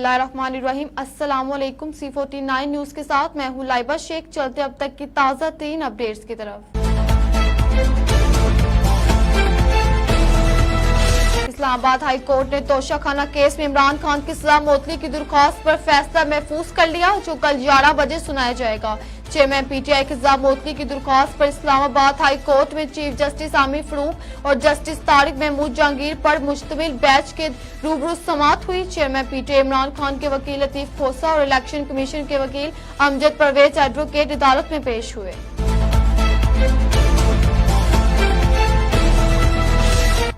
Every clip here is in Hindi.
बिस्मिल्लाहिर्रहमानिर्रहीम। अस्सलामुअलैकुम। C49 न्यूज के साथ मैं हूं लाइबा शेख। चलते अब तक की ताज़ा 3 अपडेट्स की तरफ। इस्लामाबाद हाई कोर्ट ने तोशाखाना केस में इमरान खान की सजा मौतली की दरख्वास्त पर फैसला महफूज कर लिया, जो कल 11 बजे सुनाया जाएगा। चेयरमैन PTI की सजा मौतली की दरख्वास्त पर इस्लामाबाद हाई कोर्ट में चीफ जस्टिस आमिर फरूक और जस्टिस तारिक महमूद जहांगीर पर मुश्तमिल बेंच के रूबरू समाअत हुई। चेयरमैन PTI इमरान खान के वकील लतीफ खोसा और इलेक्शन कमीशन के वकील अमजद परवेज एडवोकेट अदालत में पेश हुए।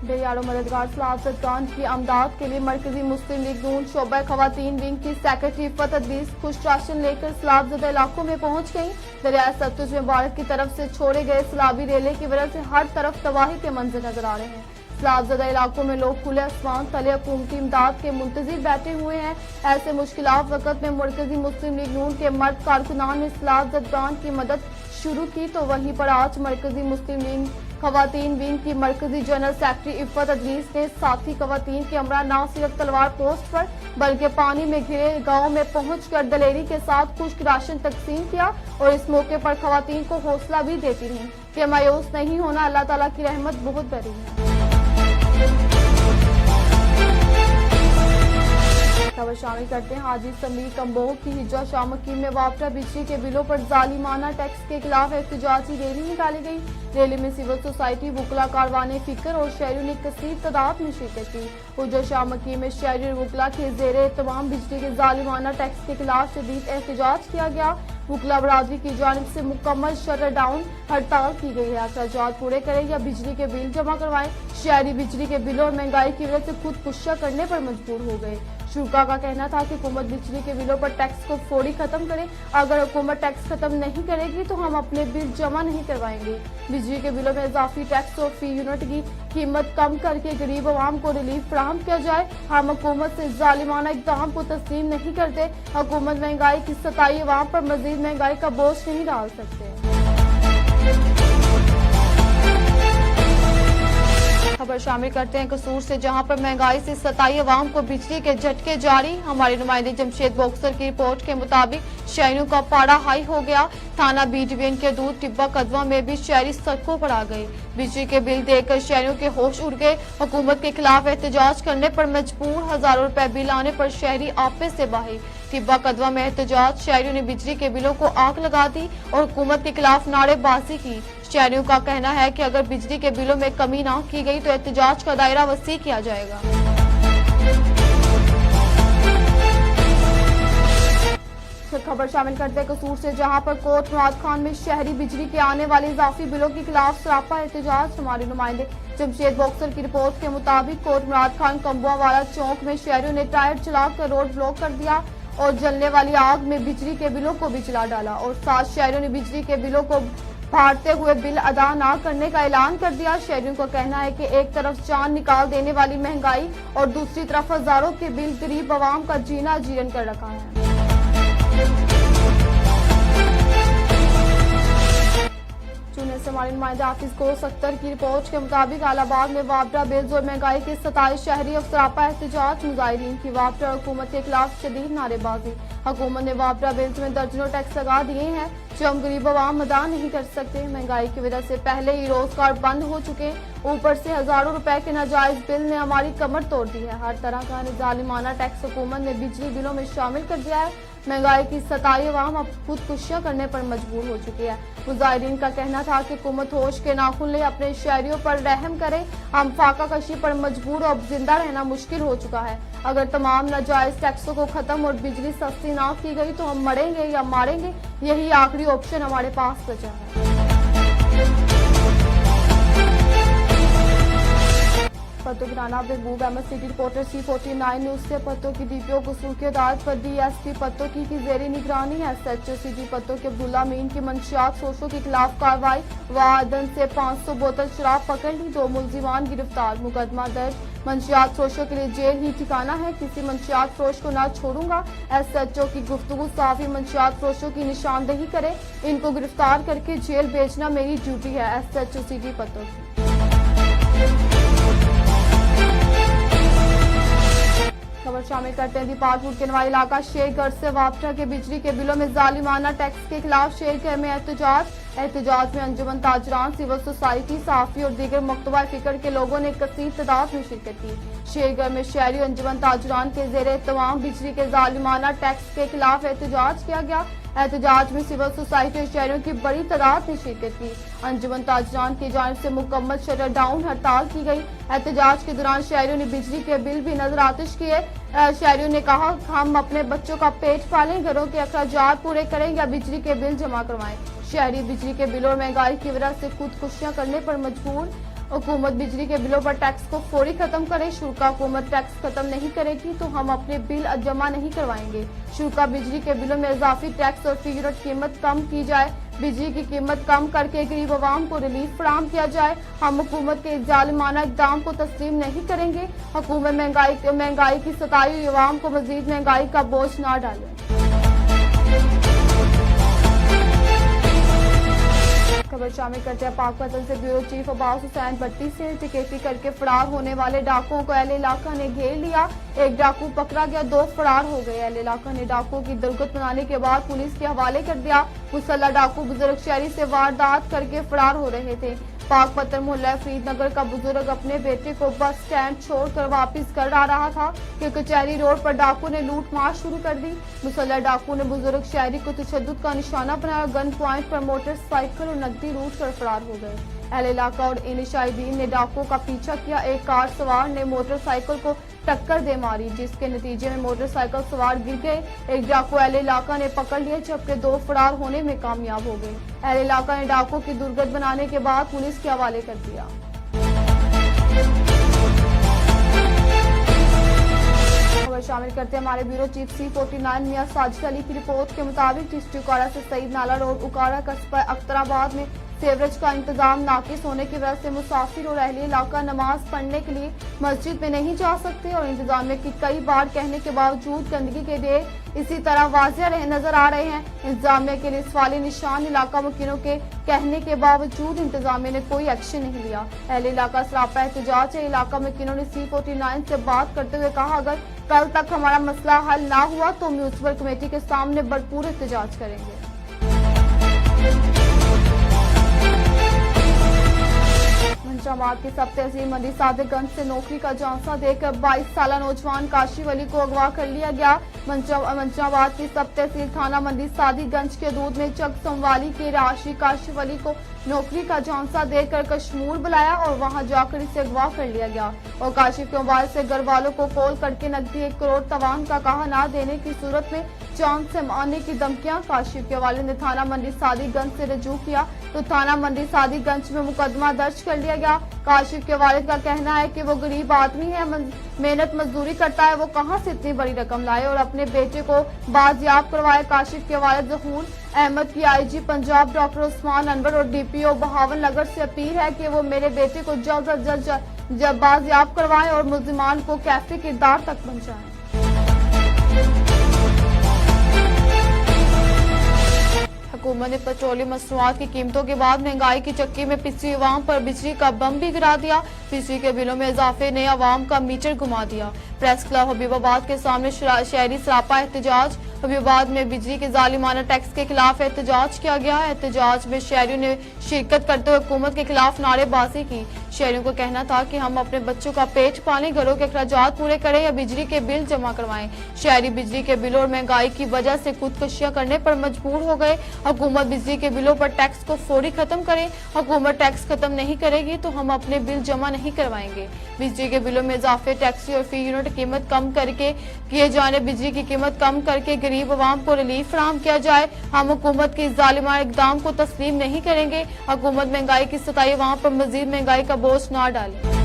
बेयारो मददगार सलाह खान की अमदाद के लिए मरकजी मुस्लिम लीग नून शोबा खवातीन विंग की सेक्रेटरी इफ़त अदरीस खुश राशन लेकर सैलाबज़दा इलाकों में पहुंच गई। दरिया सतलुज में भारत की तरफ से छोड़े गए सैलाबी रेले की वजह से हर तरफ तबाही के मंजर नजर आ रहे हैं। सैलाबज़दा इलाकों में लोग खुले आसमान तले हुकूमती इमदाद के मुंतजिर बैठे हुए हैं। ऐसे मुश्किलात वक्त में मरकजी मुस्लिम लीग नून के मर्द कारकुनान ने सैलाबज़दा की मदद शुरू की, तो वहीं पर आज मरकजी मुस्लिम लीग खवातीन विंग की मरकजी जनरल सेक्रेटरी इफ़त अदरीस ने साथी खवातीन के हमरा न सिर्फ तलवार पोस्ट पर बल्कि पानी में घिरे गांव में पहुंचकर दलेरी के साथ खुश्क राशन तकसीम किया और इस मौके पर खवातीन को हौसला भी देती रही कि मायूस नहीं होना, अल्लाह ताला की रहमत बहुत बड़ी है। खबर शामिल करते हैं। हाजी समीर कम्बोह की हिज्जा शामकीम में वापटा बिजली के बिलों पर जालिमाना टैक्स के खिलाफ एहतजाजी रैली निकाली गई। रैली में सिविल सोसाइटी, वकला, कारवाने फिक्र और शहरियों ने कसीर तादाद में शिरकत की। हिज्जा शामकीम में शहरी और वकला के जेर तमाम बिजली के जालिमाना टैक्स के खिलाफ शदीद एहतजाज किया गया। वकला बरादरी की जानिब से मुकम्मल शटर डाउन हड़ताल की गई है। अखराजात पूरे करें या बिजली के बिल जमा करवाएं। शहरी बिजली के बिलों और महंगाई की वजह से खुदकुशियां करने पर मजबूर हो गए। शुरा का कहना था कि हुकूमत बिजली के बिलों पर टैक्स को फौरी खत्म करे। अगर हुकूमत टैक्स खत्म नहीं करेगी तो हम अपने बिल जमा नहीं करवाएंगे। बिजली के बिलों में इजाफी टैक्स और फी यूनिट की कीमत कम करके गरीब आवाम को रिलीफ फराहम किया जाए। हम हुकूमत से जालिमाना इक़दाम को तस्लीम नहीं करते। हुकूमत महंगाई की सताई आवाम पर मजीद महंगाई का बोझ नहीं डाल सकते। खबर शामिल करते हैं कसूर से, जहां पर महंगाई से सताई अवाम को बिजली के झटके जारी। हमारे नुमाइंदे जमशेद बॉक्सर की रिपोर्ट के मुताबिक शहरियों का पारा हाई हो गया। थाना B डिवीजन के दूध टिब्बा कदवा में भी शहरी सड़कों पर आ गए। बिजली के बिल देकर शहरियों के होश उड़ गए। हुकूमत के खिलाफ एहतजाज करने पर मजबूर, हजारों रुपए बिल आने पर शहरी आपे से बाहर। टिब्बा कदवा में एहतजाज, शहरियों ने बिजली के बिलों को आग लगा दी और हुकूमत के खिलाफ नारेबाजी की। शहरियों का कहना है कि अगर बिजली के बिलों में कमी न की गई तो एहतजाज का दायरा वसी किया जाएगा। खबर शामिल करते हैं कसूर से, जहां पर कोट मुराद खान में शहरी बिजली के आने वाले इजाफी बिलों के खिलाफ सरापा एहतजाज। हमारे नुमाइंदे जमशेद बॉक्सर की रिपोर्ट के मुताबिक कोट मुराद खान कम्बुआ वाला चौक में शहरियों ने टायर चलाकर रोड ब्लॉक कर दिया और जलने वाली आग में बिजली के बिलों को भी जला डाला और 7 शहरियों ने बिजली के बिलों को फाड़ते हुए बिल अदा न करने का ऐलान कर दिया। शहरियों का कहना है कि एक तरफ जान निकाल देने वाली महंगाई और दूसरी तरफ हजारों के बिल गरीब आवाम का जीना जीवन कर रखा है। चुने से हमारे नुमाइंदे हाफिज गोस अख्तर की रिपोर्ट के मुताबिक इलाहाबाद में वापडा बिल्स और महंगाई के 27 शहरी और सरापा एहतजाज। मुजाहिरीन की वापडा हुकूमत के खिलाफ शदीद नारेबाजी। हुकूमत ने वापडा बिल्स में दर्जनों टैक्स लगा दिए हैं जो हम गरीब आवाम अदा नहीं कर सकते। महंगाई की वजह से पहले ही रोजगार बंद हो चुके, ऊपर से हजारों रुपए के नाजायज बिल ने हमारी कमर तोड़ दी है। हर तरह का जालिमाना टैक्स हुकूमत ने बिजली बिलों में शामिल कर दिया है। महंगाई की सताई अवाम अब खुदकुशियां करने पर मजबूर हो चुकी है। मुजाहिरीन का कहना था कि हुकूमत होश के नाखून ले अपने शहरियों पर रहम करे। हम फाका कशी पर मजबूर और अब जिंदा रहना मुश्किल हो चुका है। अगर तमाम नाजायज टैक्सों को खत्म और बिजली सस्ती ना की गई तो हम मरेंगे या मारेंगे। यही आखिरी ऑप्शन हमारे पास बचा है। पत्तों की राना महबूब Ahmad city reporter C49 news से पत्तों की DPO कसूर की अदालत पर DSP पत्तों की जेरी निगरानी है। SHO सिटी पत्तों के अब्दुल्ला मीन की मंशियात फरोशों के खिलाफ कार्रवाई। वादन से 500 बोतल शराब पकड़ ली, 2 मुलजिमान गिरफ्तार। मुकदमा दर्ज, मंशियात फरोशों के लिए जेल ही ठिकाना है, किसी मंशियात फरोश को ना छोड़ूंगा। SHO की गुफ्तगू साफी मंशियात फरोशों की निशानदेही करे, इनको गिरफ्तार करके जेल भेजना मेरी ड्यूटी है। SHO सिटी पत्तों की। खबर शामिल करते हैं दीपालपुर के नवा इलाका शेरगढ़ से वापटा के बिजली के बिलों में जालिमाना टैक्स के खिलाफ शेरगढ़ में एहतजाज में अंजुमन ताजरान, सिविल सोसाइटी, साफी और दीगर मकतबा फिक्र के लोगों ने कसीर तादाद में शिरकत की। शेरगढ़ में शहरी अंजुमन ताजरान के जेर एहतमाम बिजली के जालिमाना टैक्स के खिलाफ एहतजाज किया गया। एहतजाज में सिविल सोसाइटी और शहरियों की बड़ी तादाद ने शिरकत की। अंजुमन ताजरान की जानिब से मुकम्मल शटर डाउन हड़ताल की गई। एहतजाज के दौरान शहरियों ने बिजली के बिल भी नजर आतिश किए। शहरियों ने कहा, हम अपने बच्चों का पेट पालें, घरों के अखराजात पूरे करें या बिजली के बिल जमा करवाएं। शहरी बिजली के बिलों और महंगाई की वजह से खुदकुशियां करने पर मजबूर। हुकूमत बिजली के बिलों पर टैक्स को फौरी खत्म करे। शुल्का हुकूमत टैक्स खत्म नहीं करेगी तो हम अपने बिल जमा नहीं करवाएंगे। शुल्का बिजली के बिलों में इजाफी टैक्स और फी यूनिट कीमत कम की जाए। बिजली की कीमत कम करके गरीब आवाम को रिलीफ फराहम किया जाए। हम हुकूमत के जालिमाना इक़दाम को तस्लीम नहीं करेंगे। हुकूमत महंगाई की सताई हुई आवाम को मजीद महंगाई का बोझ न डाले। खबर शामिल करते हैं पाकपतन से ब्यूरो चीफ अब्बास हुसैन भट्टी से। टिकैती करके फरार होने वाले डाकुओं को अहले इलाका ने घेर लिया। एक डाकू पकड़ा गया, 2 फरार हो गए। अहले इलाका ने डाकुओं की दुर्गत बनाने के बाद पुलिस के हवाले कर दिया। मुसल्ला डाकू बुजुर्ग शहरी से वारदात करके फरार हो रहे थे। पाकपतन मोहल्ला फरीदनगर का बुजुर्ग अपने बेटे को बस स्टैंड छोड़कर वापस घर आ रहा था कि कचहरी रोड पर डाकू ने लूट मार शुरू कर दी। मुसल्ला डाकू ने बुजुर्ग शहरी को तशद्दुद का निशाना बनाया। गन प्वाइंट पर मोटरसाइकिल और नकदी लूट कर फरार हो गए। अहले इलाका और इलिशाहीदीन ने डाकुओं का पीछा किया। एक कार सवार ने मोटरसाइकिल को टक्कर दे मारी, जिसके नतीजे में मोटरसाइकिल सवार गिर गए। एक डाकू अहले इलाका ने पकड़ लिया, जबकि 2 फरार होने में कामयाब हो गए। अहले इलाका ने डाकुओं की दुर्गत बनाने के बाद पुलिस के हवाले कर दिया। खबर शामिल करते हैं हमारे ब्यूरो चीफ C49 मियां साजिद अली की रिपोर्ट के मुताबिक डिस्ट्रिक्ट उकाड़ा से सईद नाला रोड उकाड़ा कस्बा अख्तराबाद में सेवरेज का इंतजाम नाकिस होने की वजह से मुसाफिर और अहले इलाका नमाज पढ़ने के लिए मस्जिद में नहीं जा सकते और इंतजामिया की कई बार कहने के बावजूद गंदगी के ढेर इसी तरह वाजिया नजर आ रहे हैं। इंतजामिया के लिए सवाली निशान। इलाका मुखिनों के कहने के बावजूद इंतजामिया ने कोई एक्शन नहीं लिया। अहले इलाका सरापा एहतजाज है। इलाका मुखिनों ने C49 से बात करते हुए कहा, अगर कल तक हमारा मसला हल ना हुआ तो म्यूनिसिपल कमेटी के सामने भरपूर एहतजाज करेंगे। मंचाबाद की सब तहसील मंडी सादिकगंज से नौकरी का झांसा देकर 22 साल नौजवान काशिफ अली को अगवा कर लिया गया। मंचाबाद की सब तहसील थाना मंडी सादिकगंज के दूध में चक संवाली के राशि काशिफ अली को नौकरी का झांसा देकर कश्मीर बुलाया और वहां जाकर इसे अगवा कर लिया गया और काशिफ के मोबाइल से घर वालों को कॉल करके नकदी 1 करोड़ तवान का कहा ना देने की सूरत में जान से मारने की धमकियां। काशिफ के वालिद ने थाना मंडी सादिकगंज से रजू किया तो थाना मंडी सादिकगंज में मुकदमा दर्ज कर लिया गया। काशिफ के वालिद का कहना है कि वो गरीब आदमी है, मेहनत मजदूरी करता है, वो कहां से इतनी बड़ी रकम लाए और अपने बेटे को बाजियाब करवाए। काशिफ के वालिद जहूर अहमद की IG पंजाब डॉक्टर उस्मान अनवर और DPO बहावन नगर से अपील है कि वो मेरे बेटे को जल्द अज जल्द बाजियाब करवाएं और मुल्जिमान को कैफे किरदार तक पहुंचाएं। हुकूमत ने पेट्रोलियम मसनूआत की कीमतों के बाद महंगाई की चक्की में पिसी अवाम पर बिजली का बम भी गिरा दिया। बिजली के बिलों में इजाफे ने अवाम का मीटर घुमा दिया। प्रेस क्लब हबीबाबाद के सामने शहरी सरापा एहतजाज। हबीबाबाद में बिजली के जालिमाना टैक्स के खिलाफ एहतजाज किया गया। एहतजाज में शहरियों ने शिरकत करते हुए हुकूमत के खिलाफ नारेबाजी की। शहरियों का कहना था कि हम अपने बच्चों का पेट पालें, घरों के अखराजात पूरे करें या बिजली के बिल जमा करवाएं। शहरी बिजली के बिलों और महंगाई की वजह से खुदकुशियां करने पर मजबूर हो गए। हुकूमत बिजली के बिलों पर टैक्स को फौरी खत्म करे। हुकूमत टैक्स खत्म नहीं करेगी तो हम अपने बिल जमा नहीं करवाएंगे। बिजली के बिलों में इजाफे, टैक्सी और फी यूनिट कीमत कम करके किए जाने, बिजली की कीमत कम करके गरीब आवाम को रिलीफ फराहम किया जाए। हम हुकूमत की जालिमाना इक़दाम को तस्लीम नहीं करेंगे। हुकूमत महंगाई की सताई आवाम पर मजीद महंगाई का बोझ न डाले।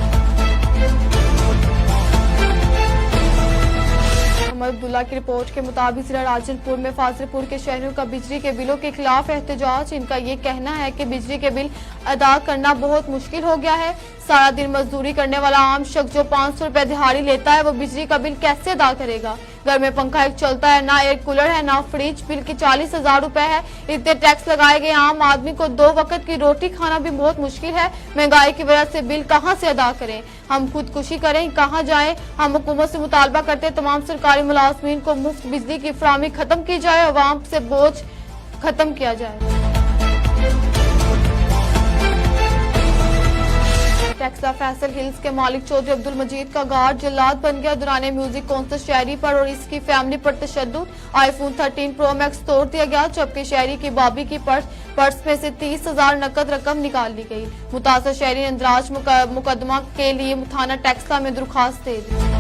अब्दुल्ला की रिपोर्ट के मुताबिक जिला राजनपुर में फाजिलपुर के शहरियों का बिजली के बिलों के खिलाफ एहतजाज। इनका ये कहना है कि बिजली के बिल अदा करना बहुत मुश्किल हो गया है। सारा दिन मजदूरी करने वाला आम शख्स जो 500 रुपए दिहाड़ी लेता है वो बिजली का बिल कैसे अदा करेगा। घर में पंखा एक चलता है, ना एयर कूलर है, ना फ्रिज, बिल की 40,000 रुपए है। इतने टैक्स लगाए गए, आम आदमी को 2 वक्त की रोटी खाना भी बहुत मुश्किल है। महंगाई की वजह से बिल कहां से अदा करें, हम खुदकुशी करें, कहां जाएं। हम हुकूमत से मुतालबा करते तमाम सरकारी मुलाजमीन को मुफ्त बिजली की फराहमी खत्म की जाए, अवाम से बोझ खत्म किया जाए। टेक्सला फैसल हिल्स के मालिक चौधरी अब्दुल मजीद का गार्ड जल्लाद बन गया। दुराने म्यूजिक कॉन्सर्ट शहरी पर और इसकी फैमिली पर तशद्दुद। आईफोन 13 प्रो मैक्स तोड़ दिया गया, जबकि शहरी की बाबी की पर्स में से 30,000 नकद रकम निकाल ली गई। मुतासर शहरी ने इंदराज मुकदमा के लिए थाना टेक्सला में दरखास्त दे दी।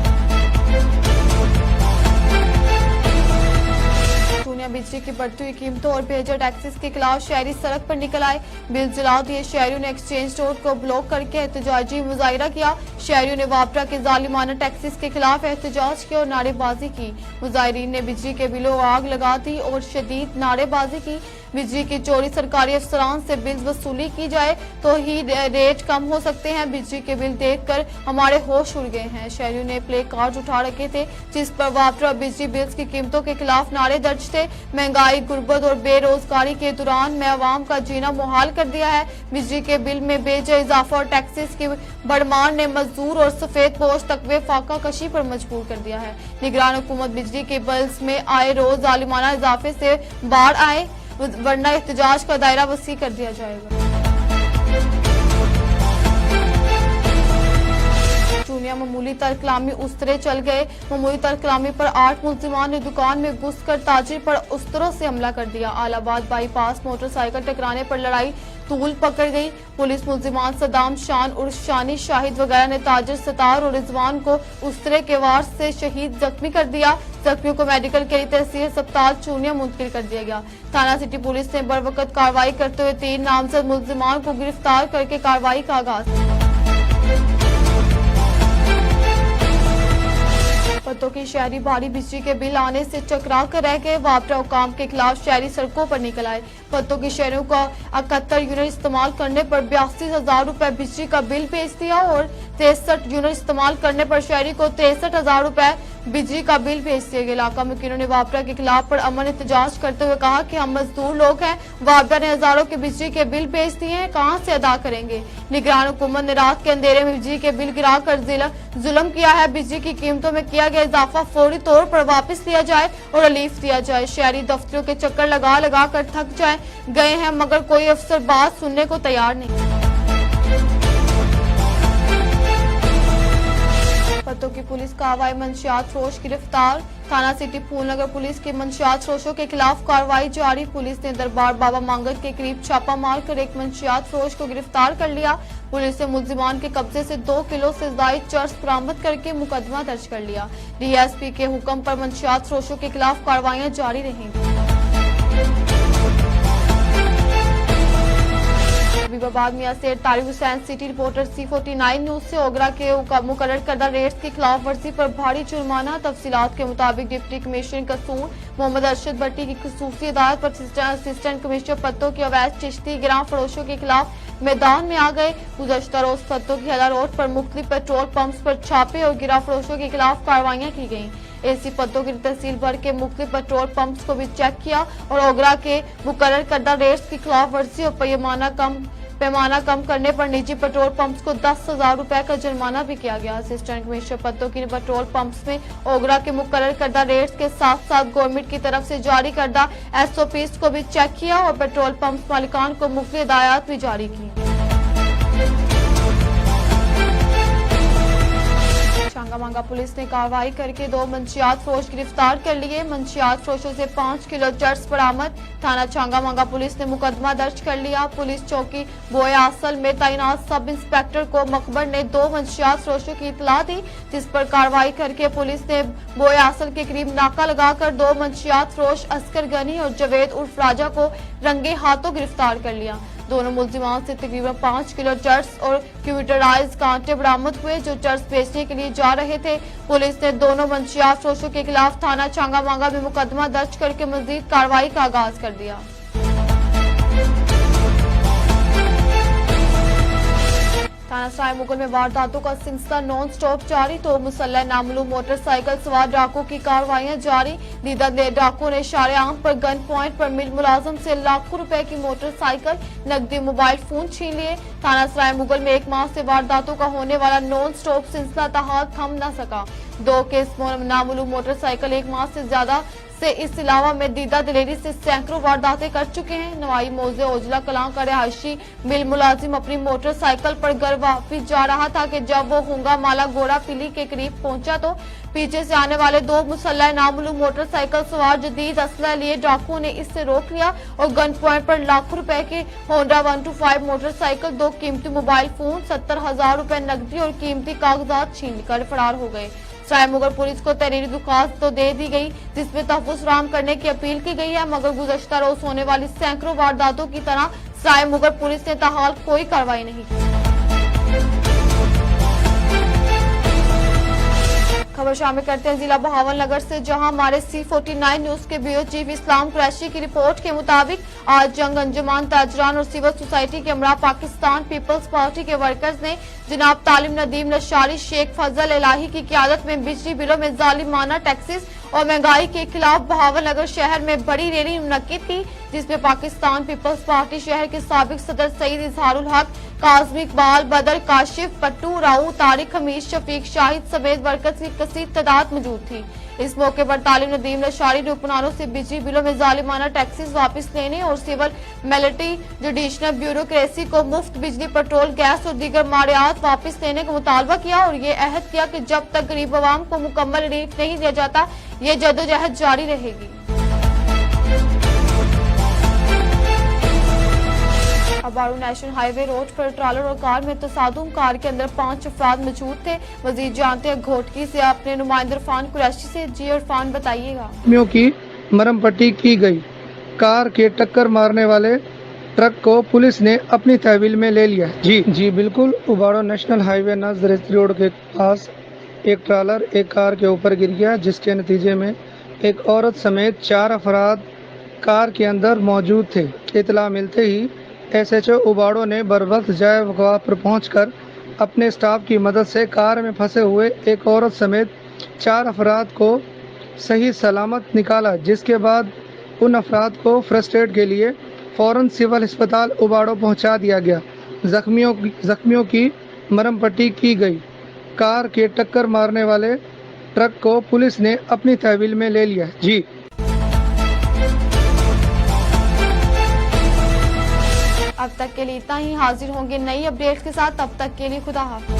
बिजली की बढ़ती हुई कीमतों और बेहतर टैक्सेस के खिलाफ शहरी सड़क पर निकल आए। बिल जला दिए। शहरियों ने एक्सचेंज रोड को ब्लॉक करके एहतजाजी मुजाहिरा किया। शहरियों ने वापरा के जालिमाना टैक्सेस के खिलाफ एहतजाज किया और नारेबाजी की। मुजाहिरीन ने बिजली के बिलों आग लगा दी और शदीद नारेबाजी की। बिजली की चोरी सरकारी अफसरान से बिल वसूली की जाए तो ही रेट कम हो सकते हैं। बिजली के बिल देखकर हमारे होश उड़ गए हैं। शहरियों ने प्ले कार्ड उठा रखे थे जिस पर वापरा बिजली बिल्स की कीमतों के खिलाफ नारे दर्ज थे। महंगाई, गुर्बत और बेरोजगारी के दौरान में अवाम का जीना मुहाल कर दिया है। बिजली के बिल में बेजा इजाफा और टैक्सेस की बढ़मार ने मजदूर और सफेद पोश तकवे फाका कशी पर मजबूर कर दिया है। निगरान हुकूमत बिजली के बिल्स में आए रोज जालिमाना इजाफे से बाहर आए, वरना एहतजाज का दायरा वसी कर दिया जाएगा। चूनिया मामूली तरकलामी उस्तरे चल गए। मामूली तरकलामी पर 8 मुल्जिमान ने दुकान में घुसकर ताजिर पर उस्तरों से हमला कर दिया। आलाबाद बाईपास मोटरसाइकिल टकराने पर लड़ाई तूल पकड़ गई। पुलिस मुल्जिमान सदाम शान उर्फ शानी शाहिद वगैरह ने ताजिर सतार और रिजवान को उस्तरे के वार से शहीद जख्मी कर दिया। जख्मियों को मेडिकल के लिए तहसील अस्पताल चूनिया मुंतकिल कर दिया गया। थाना सिटी पुलिस ने बरवकत कार्रवाई करते हुए 3 नामजद मुल्जिमान को गिरफ्तार करके कार्रवाई का आगाज। पत्तों की शहरी भारी बिजली के बिल आने से चकरा कर रह गए। वापरा हुकाम के खिलाफ शहरी सड़कों पर निकल आए। पत्तों की शहरों का 71 यूनिट इस्तेमाल करने पर 82,000 रुपए बिजली का बिल भेज दिया और 63 यूनिट इस्तेमाल करने पर शहरी को 63,000 रुपए बिजली का बिल भेज दिया गया। इलाका मुखियों ने वापरा के खिलाफ पर अमन एहतजाज करते हुए कहा कि हम मजदूर लोग हैं, वापरा ने हजारों के बिजली के बिल भेज दिए हैं, कहां से अदा करेंगे। निगरान हुकूमत ने रात के अंधेरे में बिजली के बिल गिराकर जुल्म किया है। बिजली की कीमतों में किया गया इजाफा फौरी तौर पर वापस लिया जाए और रिलीफ दिया जाए। शहरी दफ्तरों के चक्कर लगा लगा कर थक गए हैं, मगर कोई अफसर बात सुनने को तैयार नहीं। पत्तों की पुलिस कार्रवाई, मंशियात फरोश गिरफ्तार। थाना सिटी फूलनगर पुलिस की मंशियात फरोशों के खिलाफ कार्रवाई जारी। पुलिस ने दरबार बाबा मांगत के करीब छापा मारकर एक मंशियात फरोश को गिरफ्तार कर लिया। पुलिस ने मुल्जिमान के कब्जे से 2 किलो से ज्यादा चर्स बरामद करके मुकदमा दर्ज कर लिया। डीएसपी के हुक्म पर मंशियात फरोशों के खिलाफ कार्रवाइयां जारी रहेंगी। हबीबाबाद मियां से Tariq Hussain city reporter C49 news से ओगरा के मुकर्रर करदा रेट्स की खिलाफ वर्जी पर भारी जुर्माना। तफसीलात के मुताबिक डिप्टी कमिश्नर कसूर मोहम्मद अरशद भट्टी की खसूसी हिदायत पर असिस्टेंट कमिश्नर पत्तों की अवैध चिश्ती गिरां फरोशों के खिलाफ मैदान में आ गए। गुज़श्ता रोज पत्तों की हला रोड पर मुख्तलिफ पेट्रोल पंप्स पर छापे और गिरा फरोशों के खिलाफ कार्रवाइयां की गयी। एसी पत्तों की तहसील भर के मुख्तलिफ पेट्रोल पंप्स को भी चेक किया और ओगरा के मुकर्रर करदा रेट्स की खिलाफ वर्जी और पैमाना कम करने पर निजी पेट्रोल पंप्स को 10,000 रुपए का जुर्माना भी किया गया। असिस्टेंट कमिश्नर पत्तों की पेट्रोल पंप्स में ओगरा के मुकर्रर करदा रेट्स के साथ साथ गवर्नमेंट की तरफ से जारी करदा SOPs को भी चेक किया और पेट्रोल पंप्स मालिकान को मुख्तलिफ हिदायत भी जारी की। छांगामांगा पुलिस ने कार्रवाई करके 2 मंशियात फरोश गिरफ्तार कर लिए। मंशियात फरोशों से 5 किलो चर्स बरामद। थाना छांगामांगा पुलिस ने मुकदमा दर्ज कर लिया। पुलिस चौकी बोयासल में तैनात सब इंस्पेक्टर को मकबर ने 2 मंशियात फरोशों की इतला दी, जिस पर कार्रवाई करके पुलिस ने बोयासल के करीब नाका लगाकर 2 मंशियात फरोश असकर गनी और जवेद उर्फ राजा को रंगे हाथों गिरफ्तार कर लिया। दोनों मुल्जिमान से तकरीबन 5 किलो चर्स और क्यूटराइज कांटे बरामद हुए जो चर्स बेचने के लिए जा रहे थे। पुलिस ने दोनों मंशियात फरोशों के खिलाफ थाना छांगामांगा में मुकदमा दर्ज करके मजीद कार्रवाई का आगाज कर दिया। थाना सराय मुगल में वारदातों का सिलसिला नॉन स्टॉप जारी। तो मुसल्लह नामालूम मोटरसाइकिल सवार डाकुओं की कार्रवाइयां जारी। दीदा डाकुओं ने शारेआम पर गन पॉइंट पर मिल मुलाजिम से लाखों रुपए की मोटरसाइकिल, नकदी, मोबाइल फोन छीन लिए। थाना सराय मुगल में एक माह से वारदातों का होने वाला नॉन स्टॉप सिलसिला ताहाल थम न सका। 2 केस नामालूम मोटरसाइकिल एक माह से ज्यादा से इस अलावा में दीदा दिलेरी से सैकड़ों वारदातें कर चुके हैं। नवाई मौजे ओजला कलां का रिहायशी मिल मुलाजिम अपनी मोटरसाइकिल पर घर वापिस जा रहा था कि जब वो हुंगा माला गोड़ा पिली के करीब पहुंचा तो पीछे से आने वाले 2 मुसल्लह नामालूम मोटरसाइकिल सवार जदीद असला लिए डाकुओं ने इससे रोक लिया और गन पॉइंट पर लाखों रुपए के होंडा 125 मोटरसाइकिल, 2 कीमती मोबाइल फोन, 70,000 रुपए नकदी और कीमती कागजात छीन कर फरार हो गए। सराय मुगल पुलिस को तहरीरी दरख्वास्त तो दे दी गई जिसमें तहफ्फुज़ फराहम करने की अपील की गई है, मगर गुज़श्ता रोज होने वाली सैकड़ों वारदातों की तरह सराय मुगल पुलिस ने ताहाल कोई कार्रवाई नहीं की। खबर शामिल करते हैं जिला बहावलनगर से, जहां हमारे C49 न्यूज के ब्यूरो चीफ इस्लाम कुरैशी की रिपोर्ट के मुताबिक आज जंग अंजुमान ताजरान और सिविल सोसाइटी के हमरा पाकिस्तान पीपल्स पार्टी के वर्कर्स ने जनाब तालिम नदीम लशारी, शेख फजल इलाही की क़यादत में बिजली बिलों में जालिमाना टैक्सेस और महंगाई के खिलाफ बहावलनगर शहर में बड़ी रैली मुनक्किद की, जिसमें पाकिस्तान पीपल्स पार्टी शहर के साबिक सदर सईद इजहारुल हक, काज़मी इकबाल, बदर, काशिफ, पट्टू, राऊ, तारिक, हमीद, शफीक, शाहिद समेत वर्कर्स की कसीर तादाद मौजूद थी। इस मौके पर तालिम नदीम लशारी ने उपनारों से बिजली बिलों में जालिमाना टैक्सेस वापस लेने और सिविल मिलिट्री जुडिशनल ब्यूरोक्रेसी को मुफ्त बिजली, पेट्रोल, गैस और दीगर मारियात वापस लेने का मुतालबा किया और ये अहद किया कि जब तक गरीब आवाम को मुकम्मल रिलीफ नहीं दिया जाता ये जदोजहद जारी रहेगी। अबारू नेशनल हाईवे रोड पर ट्रालर और कार में तसादुम, कार के अंदर 5 अफराद मौजूद थे। मजीद जानते हैं घोटकी से अपने नुमाइंदे इरफान कुरैशी से। जी इरफान, बताइएगा। की मरम पट्टी की गई। कार के टक्कर मारने वाले ट्रक को पुलिस ने अपनी तहवील में ले लिया। जी बिल्कुल। उबाड़ो नेशनल हाईवे नजर रोड के पास एक ट्रालर एक कार के ऊपर गिर गया, जिसके नतीजे में एक औरत समेत 4 अफराद कार के अंदर मौजूद थे। इतला मिलते ही SHO उबाड़ो ने बरवक्त जाए वक़ा पर पहुंचकर अपने स्टाफ की मदद से कार में फंसे हुए एक औरत समेत 4 अफराद को सही सलामत निकाला, जिसके बाद उन अफराद को फर्स्ट एड के लिए फौरन सिविल अस्पताल उबाड़ो पहुंचा दिया गया। जख्मियों की मरम पट्टी की गई। कार के टक्कर मारने वाले ट्रक को पुलिस ने अपनी तहवील में ले लिया। जी अब तक के लिए इतना ही। हाजिर होंगे नई अपडेट के साथ, तब तक के लिए खुदा हाफ़िज़।